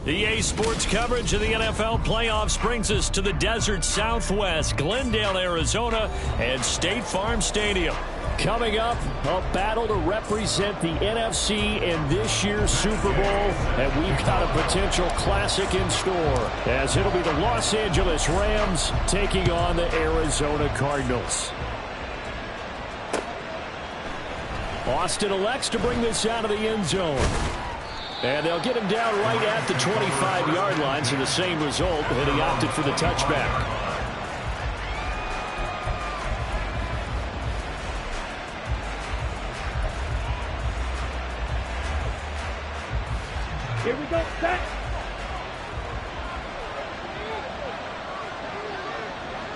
EA Sports coverage of the NFL playoffs brings us to the desert Southwest, Glendale, Arizona, and State Farm Stadium. Coming up, a battle to represent the NFC in this year's Super Bowl, and we've got a potential classic in store, as it'll be the Los Angeles Rams taking on the Arizona Cardinals. Austin elects to bring this out of the end zone. And they'll get him down right at the 25-yard line, so the same result, and he opted for the touchback. Here we go, set.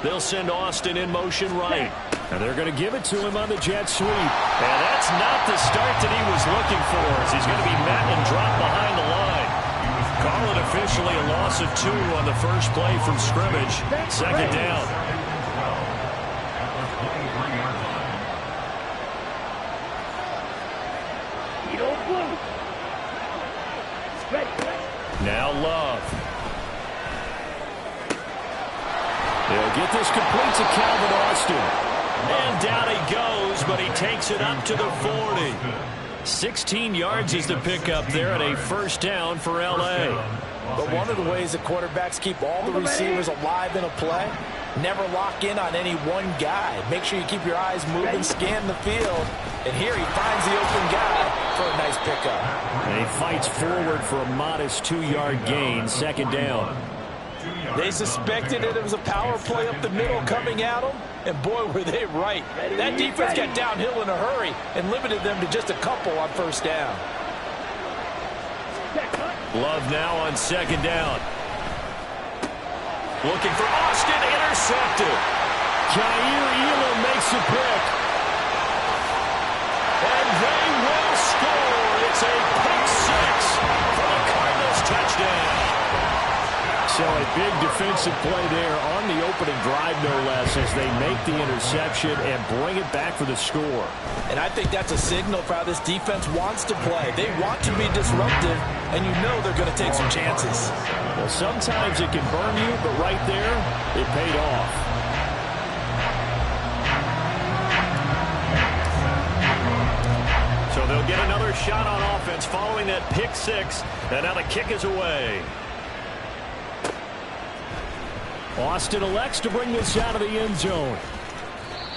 They'll send Austin in motion right. And they're going to give it to him on the jet sweep. And that's not the start that he was looking for, as he's going to be met and dropped behind the line. Call it officially a loss of 2 on the first play from scrimmage. Second down. Now Love. They'll get this complete to Calvin Austin. And down he goes, but he takes it up to the 40. 16 yards is the pickup there at a first down for L.A. But one of the ways that quarterbacks keep all the receivers alive in a play, never lock in on any one guy. Make sure you keep your eyes moving, scan the field. And here he finds the open guy for a nice pickup. And he fights forward for a modest 2-yard gain, second down. They suspected it was a power play up the middle coming at them, and boy, were they right. That defense got downhill in a hurry and limited them to just a couple on first down. Love now on second down. Looking for Austin, intercepted. Jair Elam makes a pick. And they will score. It's a pick 6 for the Cardinals touchdown. So a big defensive play there on the opening drive, no less, as they make the interception and bring it back for the score. And I think that's a signal for how this defense wants to play. They want to be disruptive, and you know they're going to take some chances. Well, sometimes it can burn you, but right there, it paid off. So they'll get another shot on offense following that pick 6, and now the kick is away. Austin elects to bring this out of the end zone.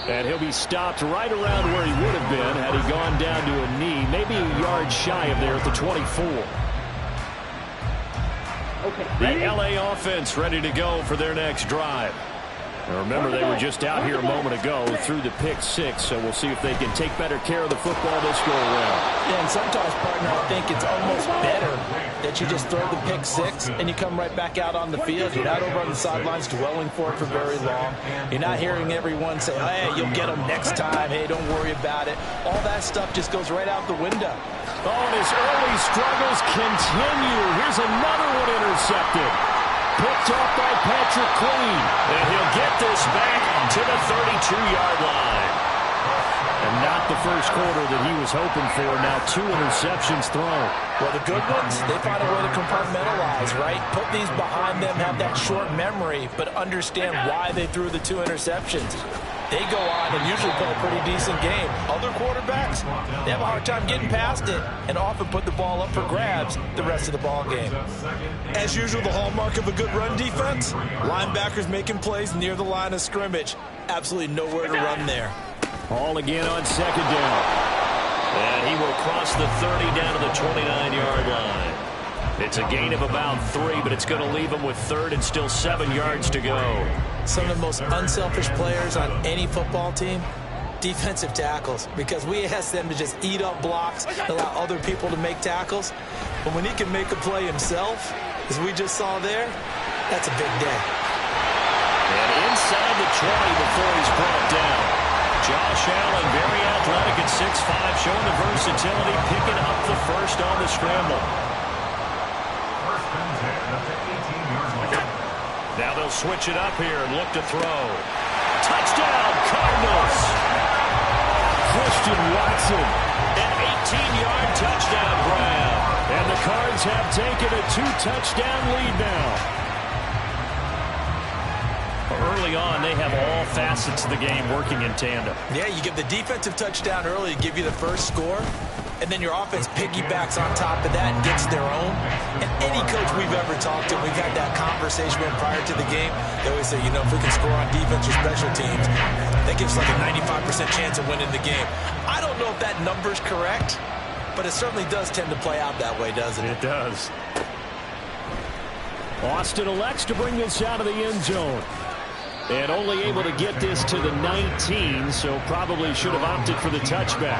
And he'll be stopped right around where he would have been had he gone down to a knee, maybe a yard shy of there at the 24. Okay, the LA offense ready to go for their next drive. And remember, they were just out here a moment ago through the pick 6, so we'll see if they can take better care of the football this go around. Yeah, and sometimes, partner, I think it's almost better that you just throw the pick 6 and you come right back out on the field. You're not over on the sidelines dwelling for it for very long. You're not hearing everyone say, hey, you'll get them next time. Hey, don't worry about it. All that stuff just goes right out the window. Oh, and his early struggles continue. Here's another one intercepted. Picked off by Patrick Queen. And he'll get this back to the 32-yard line. And not the first quarter that he was hoping for. Now 2 interceptions thrown. Well, the good ones, they find a way to compartmentalize, right? Put these behind them, have that short memory, but understand why they threw the 2 interceptions. They go on and usually play a pretty decent game. Other quarterbacks, they have a hard time getting past it and often put the ball up for grabs the rest of the ball game. As usual, the hallmark of a good run defense, linebackers making plays near the line of scrimmage. Absolutely nowhere to run there. Ball again on second down. And he will cross the 30 down to the 29-yard line. It's a gain of about 3, but it's going to leave him with 3rd and still 7 yards to go. Some of the most unselfish players on any football team, defensive tackles, because we ask them to just eat up blocks, allow other people to make tackles. But when he can make a play himself, as we just saw there, that's a big day. And inside the 20 before he's brought down. Josh Allen, very athletic at 6'5", showing the versatility, picking up the first on the scramble. Now they'll switch it up here and look to throw. Touchdown, Cardinals! Christian Watson, an 15-yard touchdown grab. And the Cards have taken a 2-touchdown lead now. Early on, they have all facets of the game working in tandem. Yeah, you give the defensive touchdown early to give you the first score, and then your offense piggybacks on top of that and gets their own. And any coach we've ever talked to, we've had that conversation with prior to the game. They always say, if we can score on defense or special teams, that gives like a 95% chance of winning the game. I don't know if that number's correct, but it certainly does tend to play out that way, doesn't it? It does. Austin elects to bring this out of the end zone. And only able to get this to the 19, so probably should have opted for the touchback.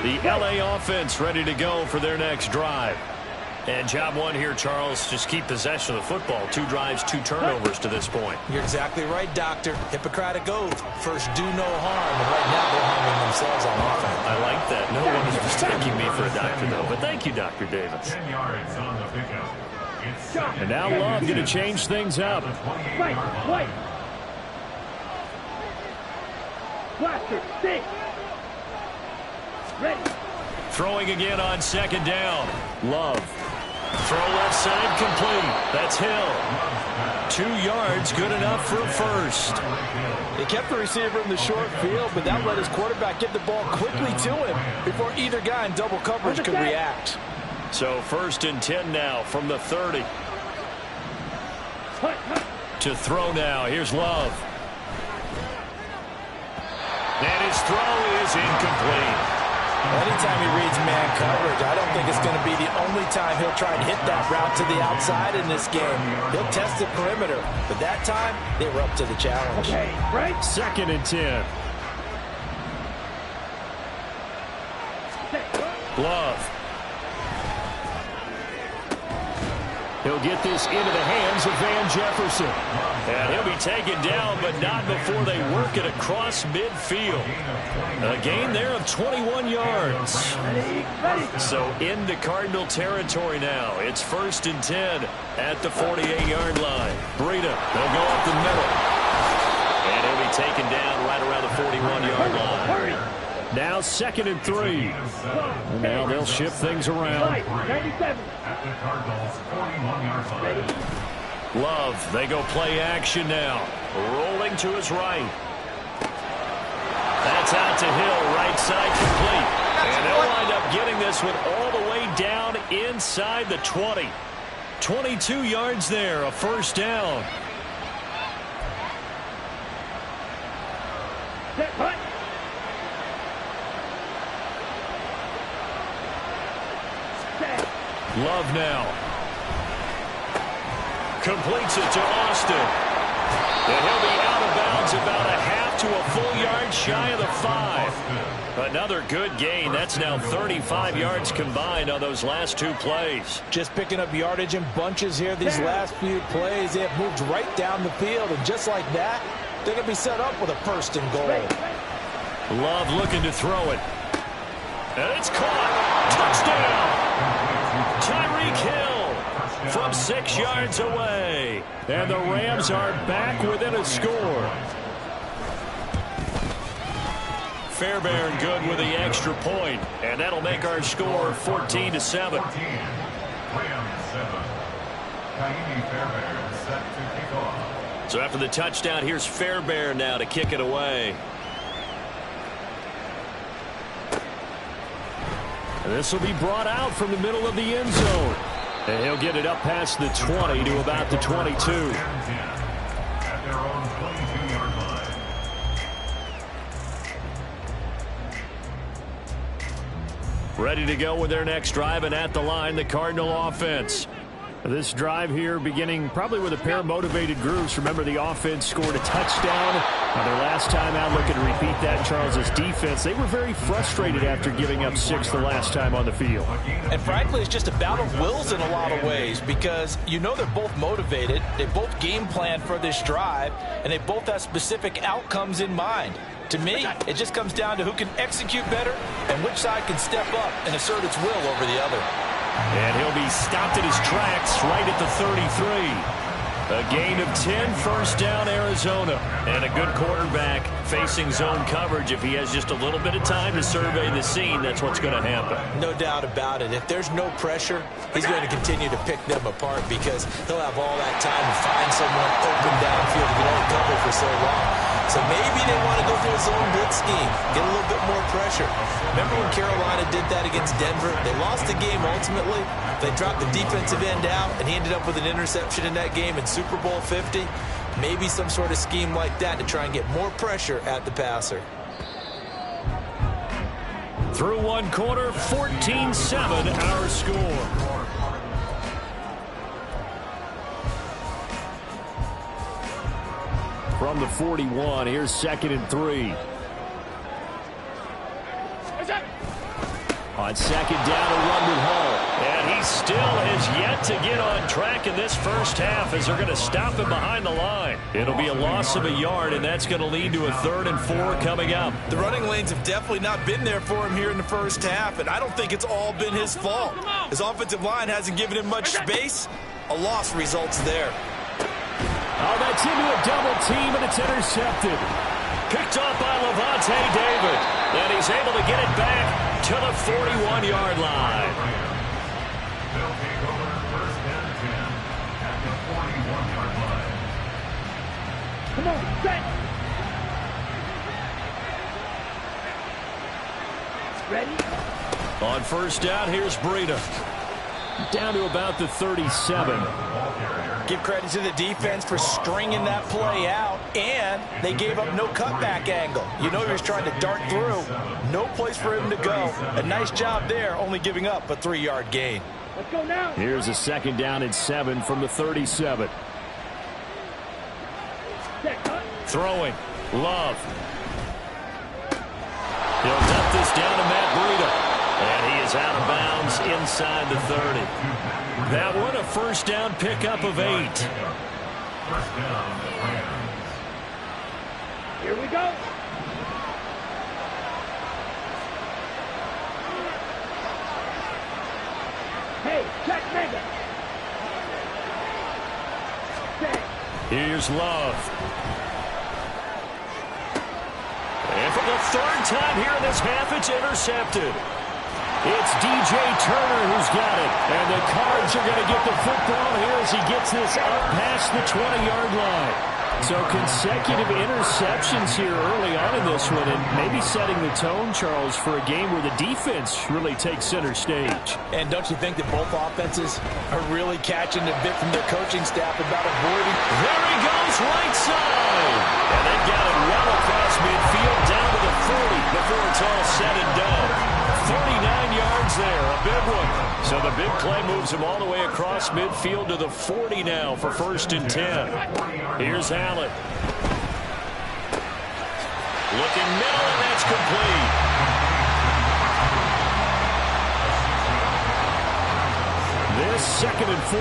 The LA offense ready to go for their next drive. And job one here, Charles, just keep possession of the football. 2 drives, 2 turnovers to this point. You're exactly right, Doctor. Hippocratic oath. First, do no harm. And right now, they're harming themselves on offense. I like that. No one is mistaking me for a doctor, though. But thank you, Dr. Davis. 10 yards on the pickup. And now Love going to change things up. Right. Blaster, stick. Ready. Throwing again on second down. Love. Throw left side complete. That's Hill. 2 yards, good enough for a first. He kept the receiver in the short field, but that let his quarterback get the ball quickly to him before either guy in double coverage could react. So 1st and 10 now from the 30. To throw now. Here's Love. And his throw is incomplete. Anytime he reads man coverage, I don't think it's going to be the only time he'll try and hit that route to the outside in this game. He'll test the perimeter, but that time, they were up to the challenge. Okay, right. 2nd and 10. Love. He'll get this into the hands of Van Jefferson. And he'll be taken down, but not before they work it across midfield. A gain there of 21 yards. So into Cardinal territory now. It's 1st and 10 at the 48-yard line. Breida, they'll go up the middle. And he'll be taken down right around the 41-yard line. Now 2nd and 3. And now they'll shift things around. 97. At the Cardinals' 41-yard line. Love, they go play action now. Rolling to his right. That's out to Hill, right side complete. And they'll wind up getting this one all the way down inside the 20. 22 yards there, a first down. Love now. Completes it to Austin. And he'll be out of bounds about a half to a full yard shy of the 5. Another good gain. That's now 35 yards combined on those last 2 plays. Just picking up yardage in bunches here these last few plays. They have moved right down the field, and just like that, they're going to be set up with a 1st and goal. Love looking to throw it. And it's caught. Touchdown. Tyreek Hill from 6 yards away. And the Rams are back within a score. Fairbairn good with the extra point, and that'll make our score 14-7. Rams 7. Kaimi Fairbairn set to kick off. So after the touchdown, here's Fairbairn now to kick it away. And this will be brought out from the middle of the end zone. And he'll get it up past the 20 to about the 22. At their own 22-yard line. Ready to go with their next drive, and at the line, the Cardinal offense. This drive here beginning probably with a pair of motivated groups. Remember, the offense scored a touchdown. Their last time out, looking to repeat that. Charles' defense, they were very frustrated after giving up 6 the last time on the field. And frankly, it's just a battle of wills in a lot of ways because you know they're both motivated. They both game plan for this drive, and they both have specific outcomes in mind. To me, it just comes down to who can execute better and which side can step up and assert its will over the other. And he'll be stopped in his tracks right at the 33. A gain of 10, first down, Arizona. And a good quarterback facing zone coverage. If he has just a little bit of time to survey the scene, that's what's going to happen. No doubt about it. If there's no pressure, he's going to continue to pick them apart because he'll have all that time to find someone open downfield who can only cover for so long. So maybe they want to go through a zone blitz scheme, get a little bit more pressure. Remember when Carolina did that against Denver? They lost the game ultimately. They dropped the defensive end out, and he ended up with an interception in that game in Super Bowl 50. Maybe some sort of scheme like that to try and get more pressure at the passer. Through one quarter, 14-7 our score. From the 41, here's 2nd and 3. On 2nd down, a run with Hall. And he still has yet to get on track in this first half as they're going to stop him behind the line. It'll be a loss of a yard, and that's going to lead to a 3rd and 4 coming up. The running lanes have definitely not been there for him here in the first half, and I don't think it's all been his fault. His offensive line hasn't given him much space. A loss results there. Oh, that's into a double team, and it's intercepted. Picked off by Levante David. And he's able to get it back to the 41-yard line. They'll take over first and 10 at the 41-yard line. Come on, set. Ready? On first down, here's Breida. Down to about the 37. Give credit to the defense for stringing that play out, and they gave up no cutback angle. You know he was trying to dart through. No place for him to go. A nice job there, only giving up a 3-yard gain. Let's go now. Here's a 2nd down and 7 from the 37. Throwing. Love. He'll dump this down to Matt Breida. And he is out of bounds inside the 30. That one a first down pickup of 8. First down, Rams. Here we go. Hey, check mega. Here's Love. And for the 3rd time here in this half, it's intercepted. It's DJ Turner who's got it. And the Cards are going to get the football here as he gets this up past the 20-yard line. So consecutive interceptions here early on in this one, and maybe setting the tone, Charles, for a game where the defense really takes center stage. And don't you think that both offenses are really catching a bit from their coaching staff about avoiding? There he goes, right side. And they got it well across midfield down to the 40 before it's all said and done. 39 yards there, a big one. So the big play moves him all the way across midfield to the 40 now for 1st and 10. Here's Allen. Looking middle, and that's complete. This 2nd and 4.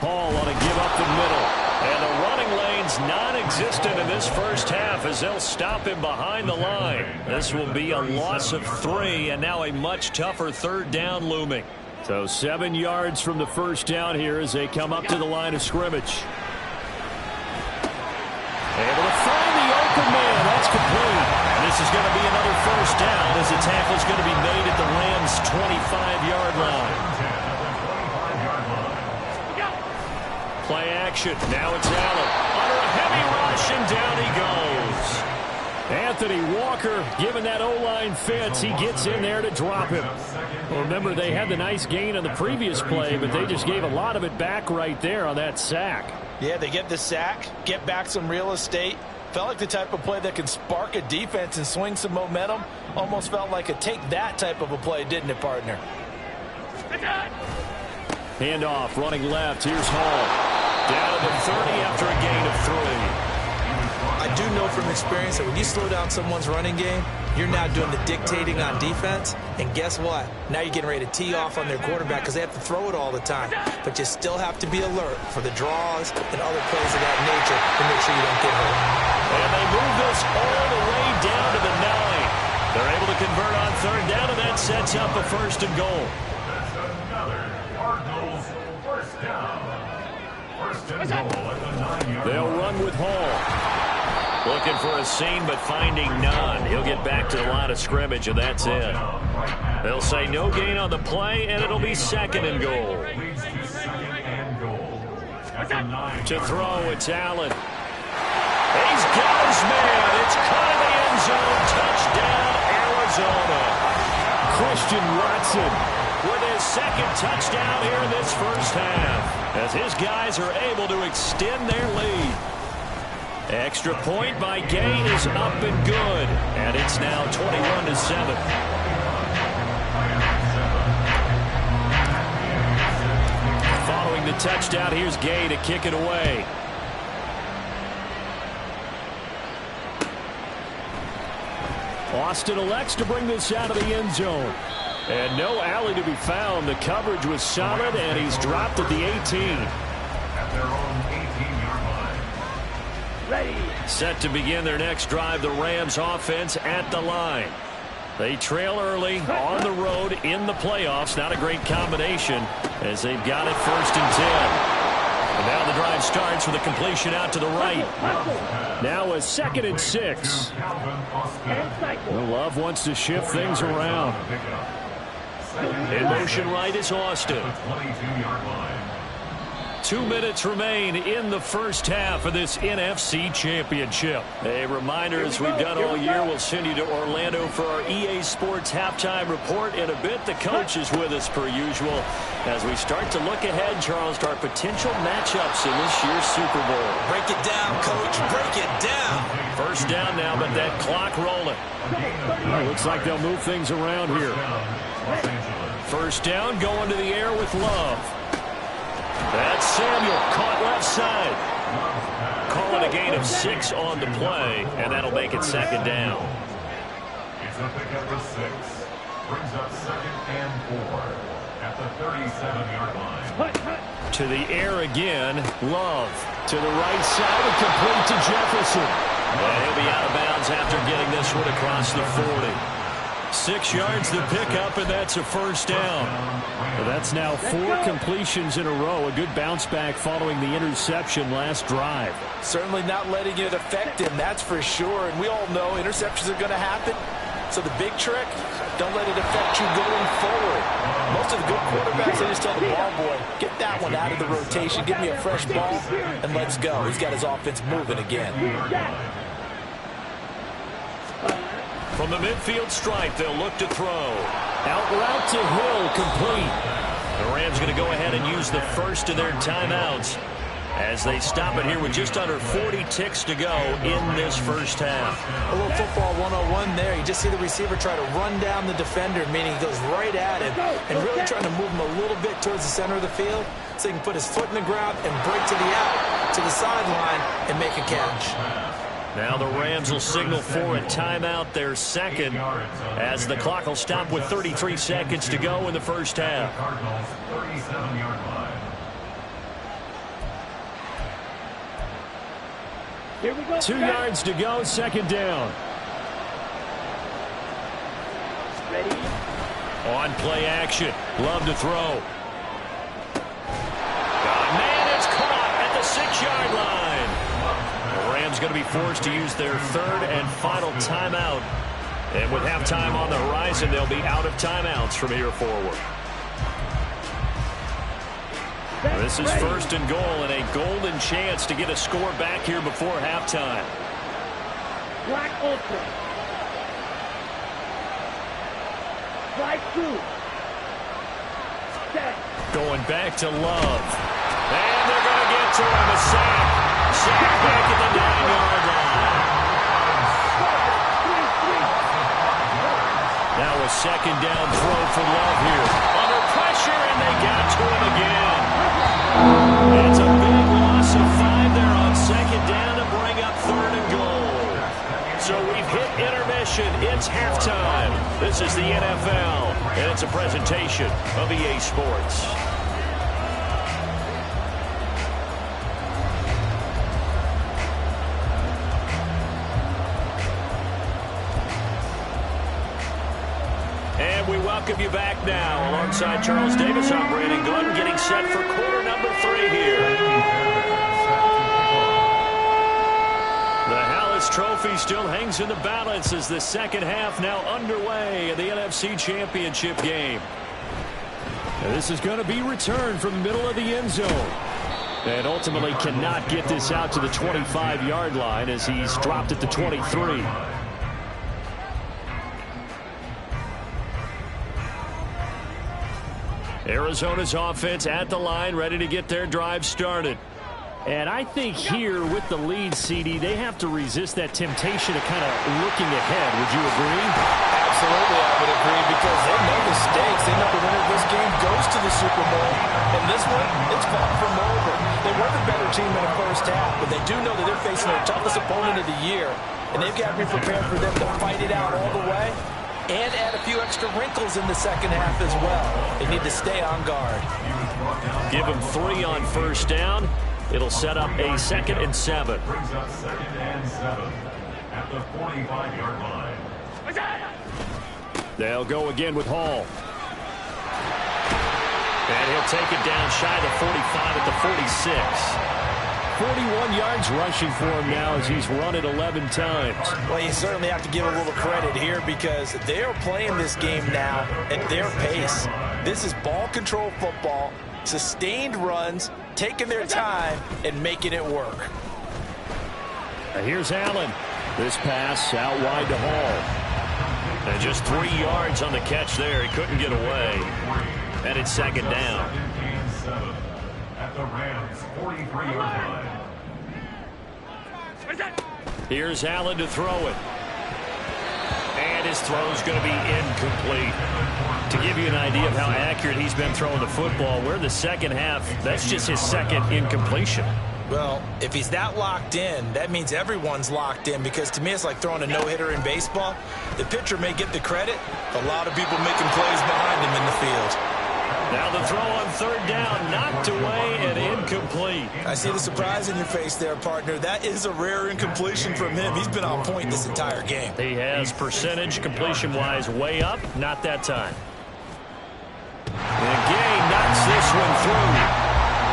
Hall on a give up the middle. And the running lane's non-existent in this first half as they'll stop him behind the line. This will be a loss of 3, and now a much tougher 3rd down looming. So 7 yards from the first down here as they come up to the line of scrimmage. Able to find the open man. That's complete. And this is going to be another first down as the tackle is going to be made at the Rams' 25-yard line. Play action. Now it's Allen. Under a heavy rush, and down he goes. Anthony Walker giving that O-line fits. He gets in there to drop him. Well, remember, they had the nice gain on the previous play, but they just gave a lot of it back right there on that sack. Yeah, they get the sack, get back some real estate, Felt like the type of play that can spark a defense and swing some momentum. Almost felt like a take that type of a play, didn't it, partner? Handoff, running left. Here's Hall. Down to the 30 after a gain of 3. I do know from experience that when you slow down someone's running game, you're now doing the dictating on defense. And guess what? Now you're getting ready to tee off on their quarterback because they have to throw it all the time. But you still have to be alert for the draws and other plays of that nature to make sure you don't get hurt. And they move this all the way down to the 9. They're able to convert on third down, and that sets up a 1st and goal. That's another Cardinals first down. 1st and goal at the 9-yard line. They'll run with Hall. Looking for a seam, but finding none. He'll get back to the line of scrimmage, and that's it. They'll say no gain on the play, and it'll be 2nd and goal. Leads to 2nd and goal. At the 9-yard To throw, line. it's Allen. He's got his man. It's caught in the end zone. Touchdown, Arizona. Christian Watson with his 2nd touchdown here in this first half, as his guys are able to extend their lead. Extra point by Gay is up and good, and it's now 21-7. Following the touchdown, here's Gay to kick it away. Austin elects to bring this out of the end zone. And no alley to be found. The coverage was solid, and he's dropped at the 18. At their own 18-yard line. Ready. Set to begin their next drive, the Rams offense at the line. They trail early on the road in the playoffs. Not a great combination as they've got it 1st and 10. And now the drive starts with a completion out to the right. Now a 2nd and 6. Well, Love wants to shift things around. In motion right is Austin. 22-yard line. 2 minutes remain in the first half of this NFC Championship. A reminder, as we've done all year, we'll send you to Orlando for our EA Sports halftime report. In a bit, the coach is with us per usual as we start to look ahead, Charles, to our potential matchups in this year's Super Bowl. Break it down, Coach. Break it down. First down now, but that clock rolling. Well, looks like they'll move things around here. First down, going to the air with Love. That's Samuel, caught left side. Calling a gain of 6 on the play, and that'll make it 2nd down. It's a pickup of 6. Brings up 2nd and 4 at the 37-yard line. To the air again, Love. To the right side and complete to Jefferson. And he'll be out of bounds after getting this one across the 40. 6 yards to pick up, and that's a 1st down. Well, that's now 4 completions in a row. A good bounce back following the interception last drive. Certainly not letting it affect him, that's for sure. And we all know interceptions are going to happen. So the big trick, don't let it affect you going forward. Most of the good quarterbacks, they just tell the ball boy, get that one out of the rotation, give me a fresh ball, and let's go. He's got his offense moving again. From the midfield stripe, they'll look to throw. Out route to Hill, complete. The Rams going to go ahead and use the first of their timeouts as they stop it here with just under 40 ticks to go in this first half. A little football 101 there. You just see the receiver try to run down the defender, meaning he goes right at him and really trying to move him a little bit towards the center of the field so he can put his foot in the ground and break to the out, to the sideline, and make a catch. Now the Rams will signal for a timeout, their 2nd, as the clock will stop with 33 seconds to go in the first half. Cardinals 37-yard line. Here we go. 2 yards to go, 2nd down. Ready. On play action, Love to throw. Man, it's caught at the 6-yard line. The Rams going to be forced to use their 3rd and final timeout. And with halftime on the horizon, they'll be out of timeouts from here forward. This is 1st and goal, and a golden chance to get a score back here before halftime. Black Ultra. Slide through. Set. Going back to Love. And they're going to get to him, a sack. Sack back at the 9-yard line. second down throw for Love here. Under pressure, and they got to him again. It's a big loss of 5 there on second down to bring up 3rd and goal. So we've hit intermission. It's halftime. This is the NFL, and it's a presentation of EA Sports. And we welcome you back now. Alongside Charles Davis, I'm Brandon Glenn, getting set for quarter number 3 here. The Hallis Trophy still hangs in the balance as the second half now underway in the NFC Championship game. And this is going to be returned from the middle of the end zone. And ultimately cannot get this out to the 25-yard line as he's dropped at the 23. Arizona's offense at the line, ready to get their drive started. And I think here with the lead, CD, they have to resist that temptation of kind of looking ahead. Would you agree? Absolutely, I would agree, because they know the stakes. They know the winner of this game goes to the Super Bowl. And this one, it's far from over. They were the better team in the first half, but they do know that they're facing their toughest opponent of the year. And they've got to be prepared for them to fight it out all the way and add a few extra wrinkles in the second half as well. They need to stay on guard. Give them 3 on first down. It'll set up a 2nd and 7. Brings up 2nd and 7 at the 45-yard line. They'll go again with Hall. And he'll take it down shy of the 45 at the 46. 41 yards rushing for him now as he's run it 11 times. Well, you certainly have to give a little credit here because they are playing this game now at their pace. This is ball control football, sustained runs, taking their time, and making it work. Here's Allen. This pass out wide to Hall. And just 3 yards on the catch there. He couldn't get away. And it's 2nd down. 2nd and 7 at the Rams' 43-yard line. Here's Allen to throw it. And his throw's going to be incomplete. To give you an idea of how accurate he's been throwing the football, we're in the second half. That's just his 2nd incompletion. Well, if he's that locked in, that means everyone's locked in, because to me it's like throwing a no-hitter in baseball. The pitcher may get the credit, a lot of people making plays behind him in the field. Now the throw on 3rd down, knocked away and incomplete. I see the surprise in your face there, partner. That is a rare incompletion from him. He's been on point this entire game. He has percentage completion-wise way up, not that time. And Gay knocks this one through.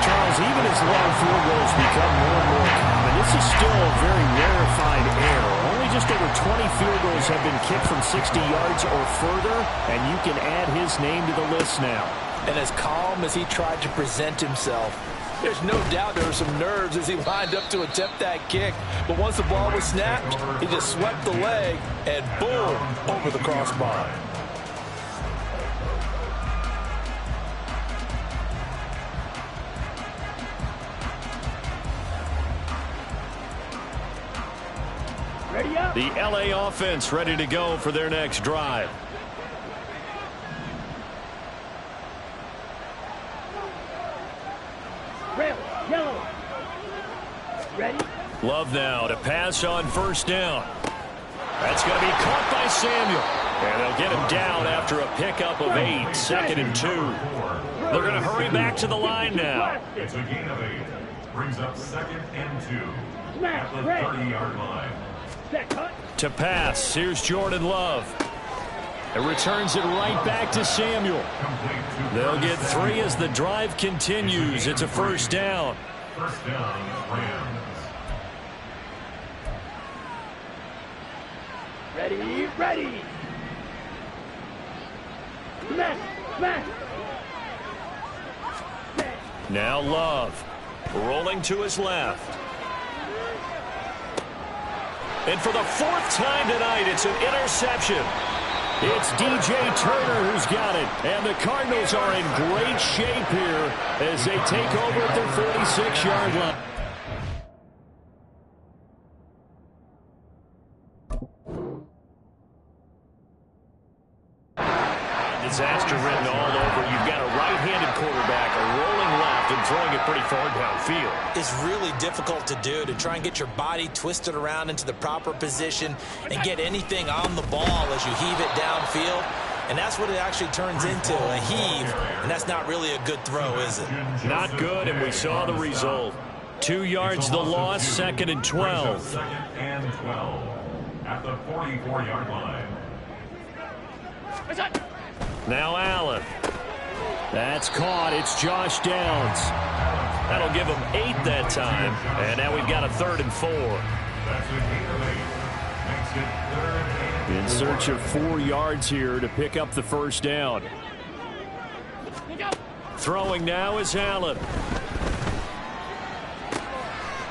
Charles, even as long field goals become more and more common, this is still a very rarefied error. Only just over 20 field goals have been kicked from 60 yards or further, and you can add his name to the list now. And as calm as he tried to present himself, there's no doubt there were some nerves as he lined up to attempt that kick. But once the ball was snapped, he just swept the leg and boom, over the crossbar. Ready up. The LA offense ready to go for their next drive. Red, yellow. Ready? Love now to pass on 1st down. That's going to be caught by Samuel. And they'll get him down after a pickup of 8, 2nd and 2. They're going to hurry back to the line now. It's a gain of 8. Brings up 2nd and 2 at the 30-yard line. Set, cut. To pass, here's Jordan Love. It returns it right back to Samuel. They'll get 3 as the drive continues. It's a 1st down. 1st down, Rams. Ready, ready. Smash, smash. Now Love, rolling to his left. And for the 4th time tonight, it's an interception. It's DJ Turner who's got it. And the Cardinals are in great shape here as they take over at their 46-yard line. moisture written all over. You've got a right-handed quarterback, a rolling left, and throwing it pretty far downfield. It's really difficult to do, to try and get your body twisted around into the proper position and get anything on the ball as you heave it downfield. And that's what it actually turns into, a heave. And that's not really a good throw, is it? Not good, and we saw the result. 2 yards the loss, 2nd and 12. 2nd and 12 at the 44-yard line. Now Allen. That's caught. It's Josh Downs. That'll give him 8 that time. And now we've got a 3rd and 4. That's a gain of 8. Makes it 3rd and In search of 4 yards here to pick up the first down. Throwing now is Allen.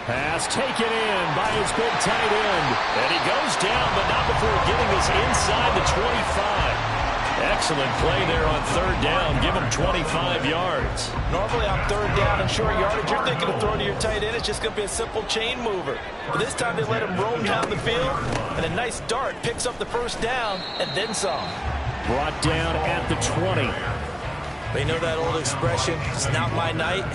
Pass taken in by his big tight end. And he goes down, but not before getting us inside the 25. Excellent play there on 3rd down. Give him 25 yards. Normally on 3rd down and short yardage, you're thinking of throwing to your tight end. It's just going to be a simple chain mover. But this time they let him roam down the field, and a nice dart picks up the first down and then some. Brought down at the 20. They know that old expression, it's not my night.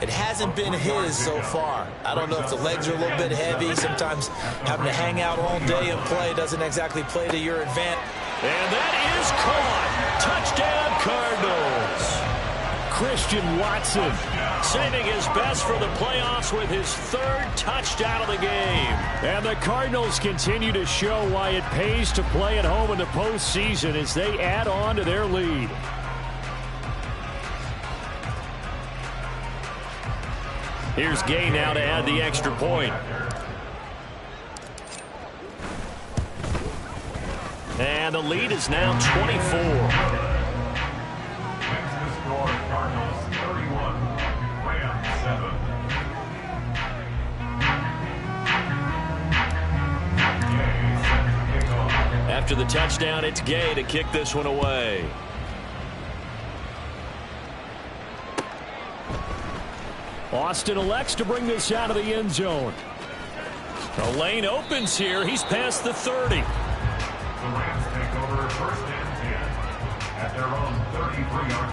It hasn't been his so far. I don't know if the legs are a little bit heavy. Sometimes having to hang out all day and play doesn't exactly play to your advantage. And that is caught. Touchdown, Cardinals. Christian Watson saving his best for the playoffs with his 3rd touchdown of the game. And the Cardinals continue to show why it pays to play at home in the postseason as they add on to their lead. Here's Gay now to add the extra point. And the lead is now 24. Wins the score, Cardinals 31, Rams 7. Gay set to kick off. After the touchdown, it's Gay to kick this one away. Austin elects to bring this out of the end zone. The lane opens here. He's past the 30. The Rams take over 1st and 10 at their own 33-yard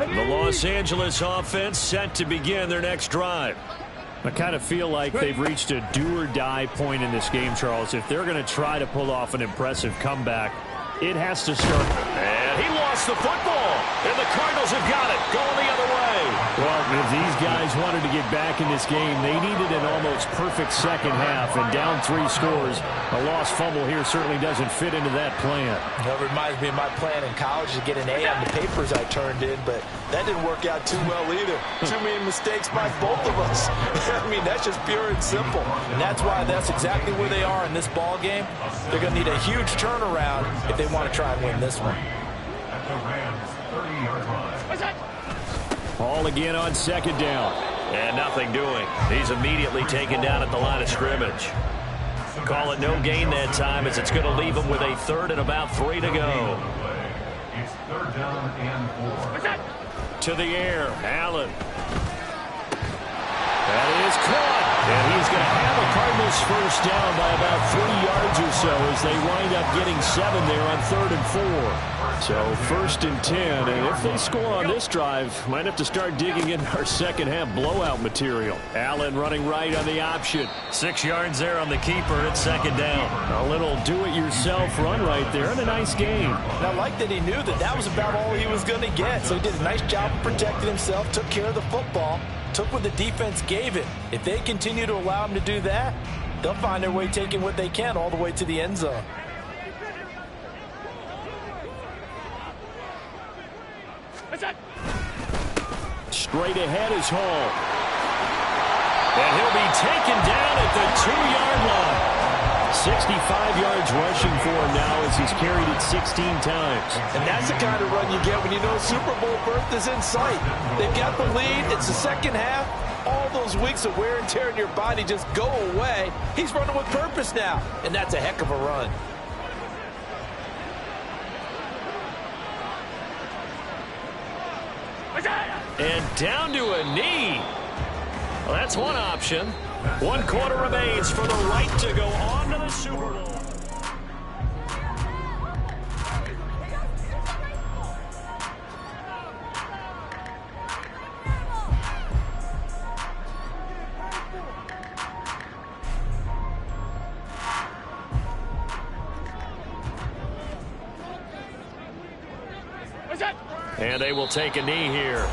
line. The Los Angeles offense set to begin their next drive. I kind of feel like they've reached a do-or-die point in this game, Charles. If they're going to try to pull off an impressive comeback, it has to start. And he lost the football. And the Cardinals have got it. Going the other way. Well, if these guys wanted to get back in this game, they needed an almost perfect second half. And down 3 scores, a lost fumble here certainly doesn't fit into that plan. That reminds me of my plan in college to get an A on the papers I turned in, but that didn't work out too well either. Too many mistakes by both of us. I mean, that's just pure and simple. And that's why that's exactly where they are in this ball game. They're going to need a huge turnaround if they want to try and win this one. At the Rams 30-yard line. Ball again on 2nd down. And nothing doing. He's immediately taken down at the line of scrimmage. Call it no gain that time as it's going to leave him with a 3rd and about 3 to go. It's 3rd down and 4. To the air, Allen. That is caught. And he's going to have a Cardinals first down by about 3 yards or so as they wind up getting 7 there on 3rd and 4. So 1st and 10, and if they score on this drive, might have to start digging in our second half blowout material. Allen running right on the option. 6 yards there on the keeper at 2nd down. A little do-it-yourself run right there and a nice game. And I like that he knew that that was about all he was going to get. So he did a nice job of protecting himself, took care of the football, took what the defense gave him. If they continue to allow him to do that, they'll find their way taking what they can all the way to the end zone. Straight ahead is Hall. And he'll be taken down at the 2-yard line. 65 yards rushing for him now as he's carried it 16 times. And that's the kind of run you get when you know Super Bowl berth is in sight. They've got the lead. It's the second half. All those weeks of wear and tear in your body just go away. He's running with purpose now, and that's a heck of a run. And down to a knee. Well, that's one option. 1 quarter remains for the right to go on to the Super Bowl. And they will take a knee here.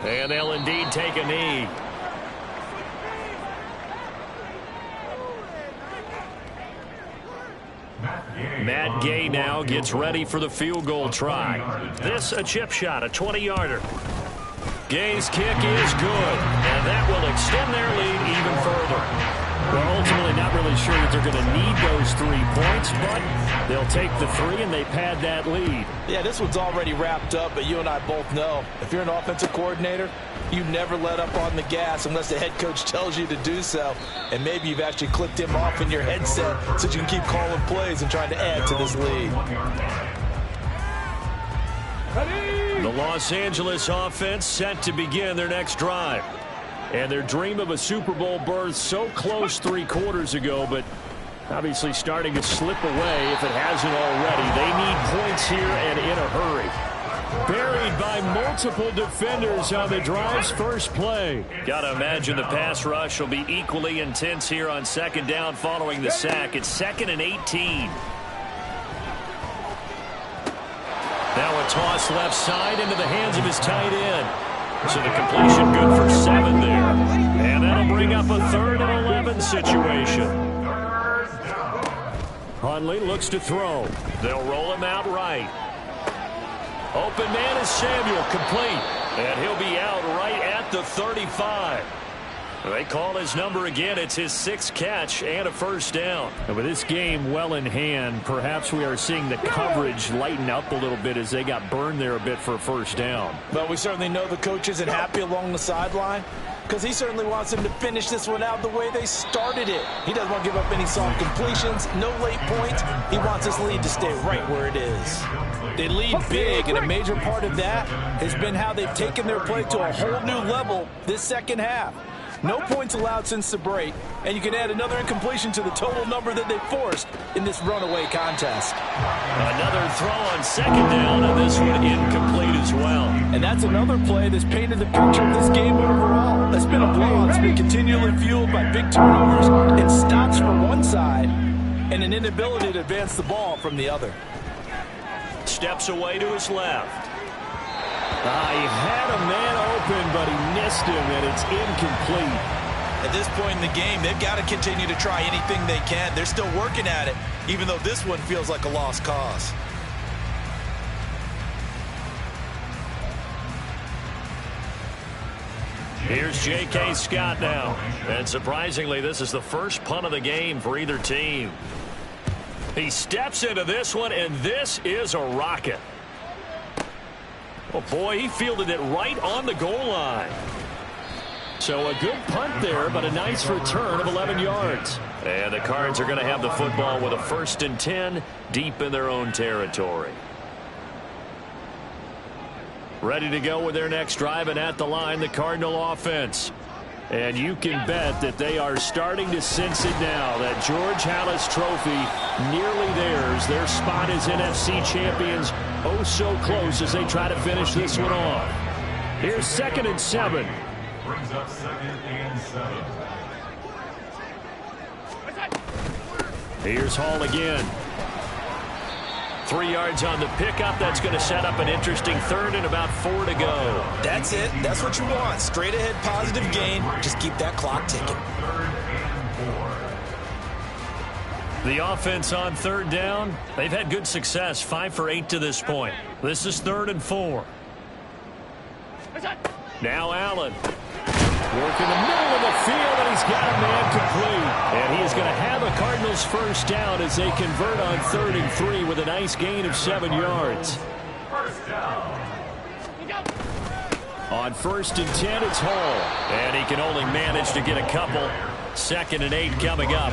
And they'll indeed take a knee. Matt Gay now gets ready for the field goal try. This a chip shot, a 20-yarder. Gay's kick is good, and that will extend their lead even further. Well, ultimately not really sure that they're going to need those 3 points, but they'll take the 3 and they pad that lead. Yeah, this one's already wrapped up, but you and I both know if you're an offensive coordinator, you never let up on the gas unless the head coach tells you to do so. And maybe you've actually clicked him off in your headset so you can keep calling plays and trying to add to this lead. The Los Angeles offense set to begin their next drive. And their dream of a Super Bowl berth so close 3 quarters ago, but obviously starting to slip away if it hasn't already. They need points here and in a hurry. Buried by multiple defenders on the drive's first play. Got to imagine the pass rush will be equally intense here on second down following the sack. It's 2nd and 18. Now a toss left side into the hands of his tight end. So the completion good for 7 there. And that'll bring up a 3rd and 11 situation. Hundley looks to throw. They'll roll him out right. Open man is Samuel, complete. And he'll be out right at the 35. They call his number again. It's his 6th catch and a first down. And with this game well in hand, perhaps we are seeing the coverage lighten up a little bit as they got burned there a bit for a first down. But we certainly know the coach isn't happy along the sideline because he certainly wants them to finish this one out the way they started it. He doesn't want to give up any soft completions, no late points. He wants his lead to stay right where it is. They lead big, and a major part of that has been how they've taken their play to a whole new level this second half. No points allowed since the break, and you can add another incompletion to the total number that they forced in this runaway contest. Another throw on second down, and this one incomplete as well. And that's another play that's painted the picture of this game overall. That's been a blowout that's been continually fueled by big turnovers and stops from one side and an inability to advance the ball from the other. Steps away to his left. He had a man open, but he missed him, and it's incomplete. At this point in the game, they've got to continue to try anything they can. They're still working at it, even though this one feels like a lost cause. Here's J.K. Scott now. And surprisingly, this is the first punt of the game for either team. He steps into this one, and this is a rocket. Oh, boy, he fielded it right on the goal line. So a good punt there, but a nice return of 11 yards. And the Cards are going to have the football with a 1st and 10 deep in their own territory. Ready to go with their next drive, and at the line, the Cardinal offense. And you can bet that they are starting to sense it now. That George Halas trophy nearly theirs. Their spot as NFC champions oh so close as they try to finish this one off. Here's 2nd and 7. Brings up 2nd and 7. Here's Hall again. 3 yards on the pickup. That's going to set up an interesting 3rd and about 4 to go. That's it. That's what you want. Straight ahead positive gain. Just keep that clock ticking. 3rd and 4. The offense on 3rd down, they've had good success, 5 for 8 to this point. This is 3rd and 4. Now Allen. Working the middle of the field, and he's got a man complete. And he is going to have a Cardinals first down as they convert on 3rd and 3 with a nice gain of 7 yards. First down. On 1st and 10, it's Hall. And he can only manage to get a couple. 2nd and 8 coming up.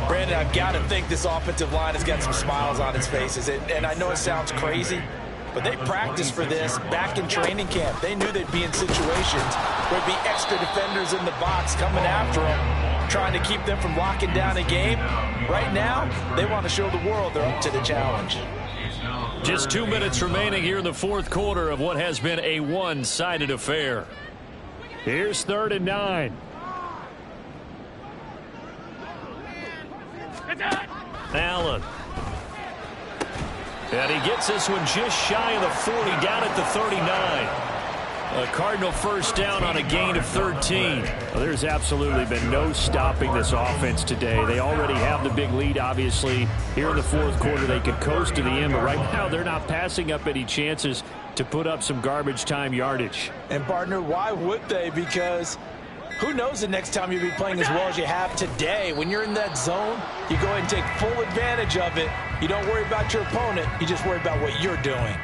Brandon, I've got to think this offensive line has got some smiles on its faces. And I know it sounds crazy, but they practiced for this back in training camp. They knew they'd be in situations where there'd be extra defenders in the box coming after them, trying to keep them from locking down a game. Right now, they want to show the world they're up to the challenge. It's now Just 2 minutes remaining here in the fourth quarter of what has been a one-sided affair. Here's 3rd and 9. Allen. And he gets this one just shy of the 40, down at the 39. A Cardinal first down on a gain of 13. Well, there's absolutely been no stopping this offense today. They already have the big lead, obviously. Here in the fourth quarter, they could coast to the end, but right now they're not passing up any chances to put up some garbage time yardage. And, partner, why would they? Because who knows the next time you'll be playing as well as you have today. When you're in that zone, you go ahead and take full advantage of it. You don't worry about your opponent. You just worry about what you're doing.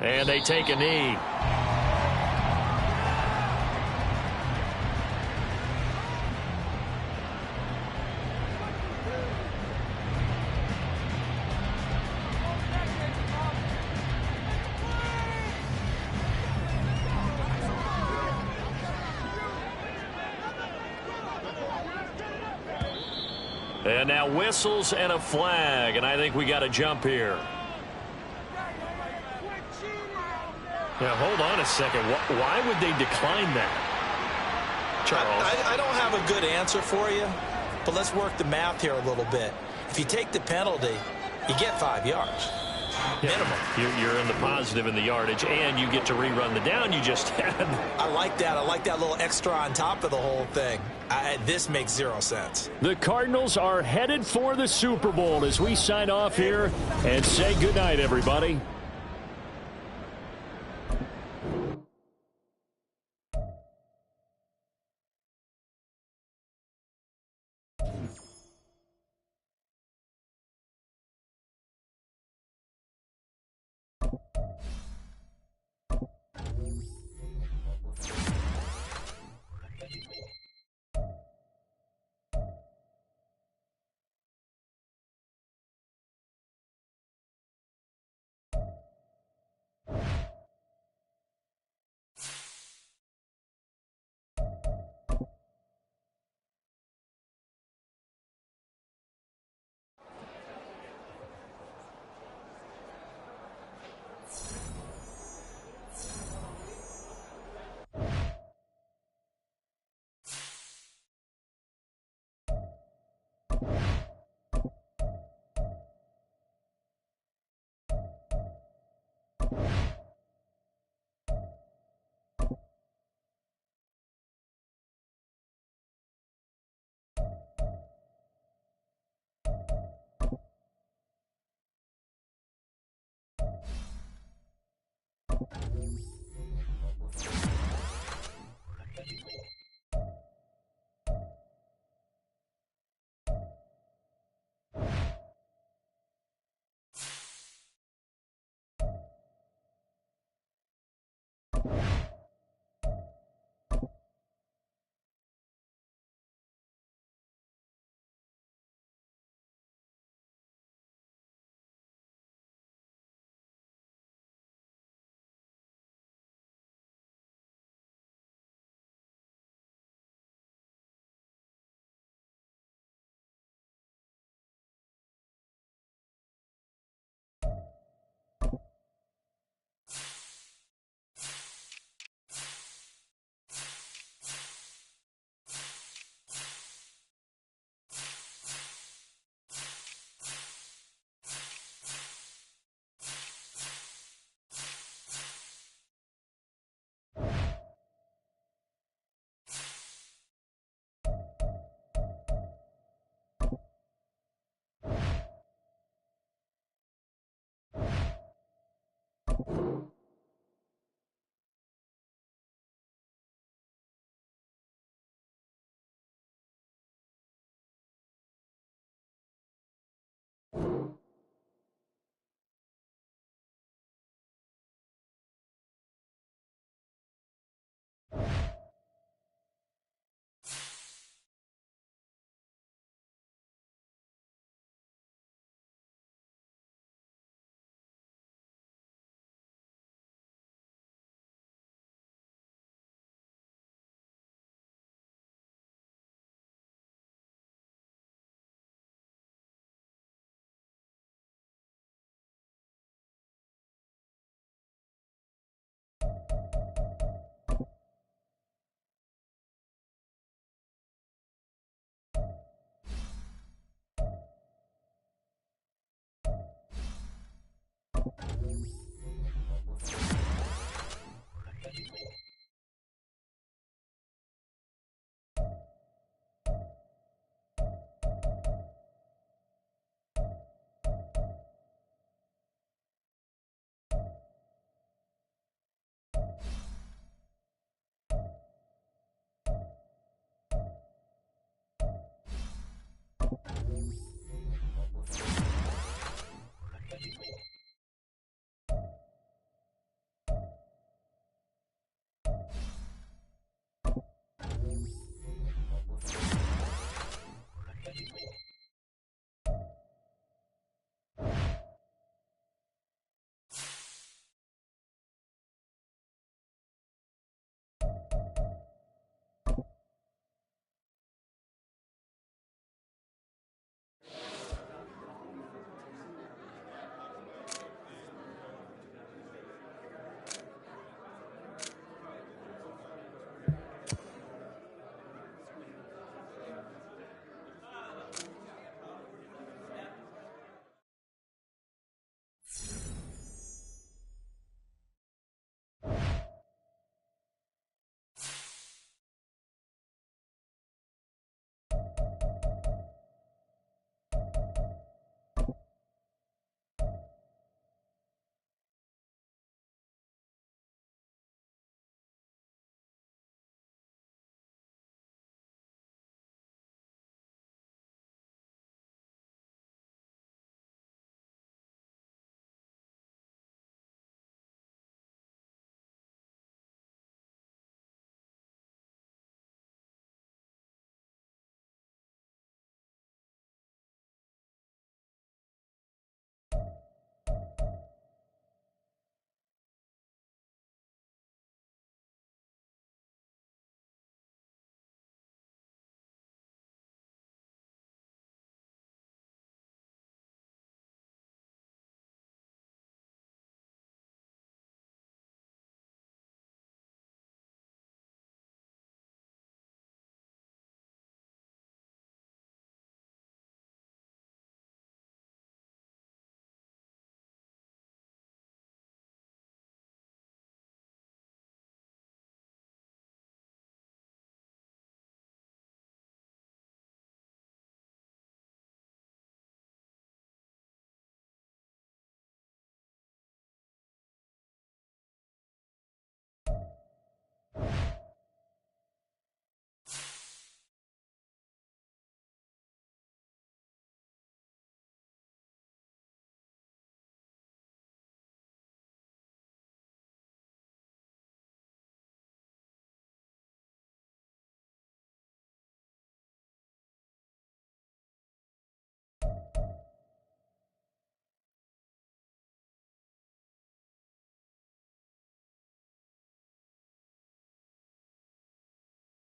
And they take a knee. And now whistles and a flag, and I think we got a jump here. Now, hold on a second. Why would they decline that, Charles? I don't have a good answer for you, but let's work the math here a little bit. If you take the penalty, you get 5 yards. Minimum. You're in the positive in the yardage, and you get to rerun the down you just had. I like that. I like that little extra on top of the whole thing. This makes 0 sense. The Cardinals are headed for the Super Bowl as we sign off here and say goodnight, everybody.